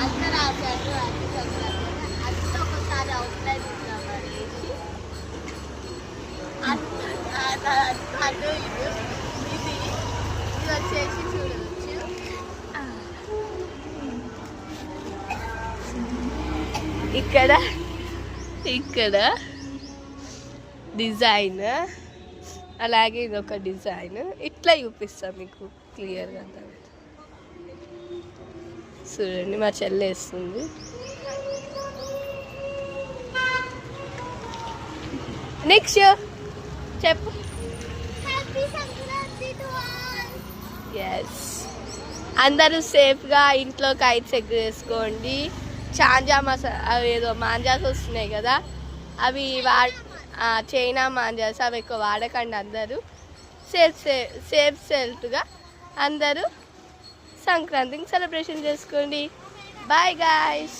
అందరూ రాశారు అంతా ఒకసారి అవుట్లైన్ పడేసి అటు ఇది ఇది వచ్చేసి చూడవచ్చు. ఇక్కడ ఇక్కడ డిజైన్, అలాగే ఇది ఒక డిజైన్. ఇట్లా చూపిస్తాం మీకు క్లియర్గా. చూడండి మా చెల్లి వేస్తుంది. నెక్స్ట్ చెప్పు. ఎస్, అందరూ సేఫ్గా ఇంట్లో కైట్స్ ఎగరేసుకోండి. చాంజా అవి ఏదో మాంజాస్ వస్తున్నాయి కదా, అవి చైనా మాంజాస్, అవి ఎక్కువ వాడకండి. అందరూ సేఫ్గా అందరూ సంక్రాంతిని సెలబ్రేషన్ చేసుకోండి. Bye guys.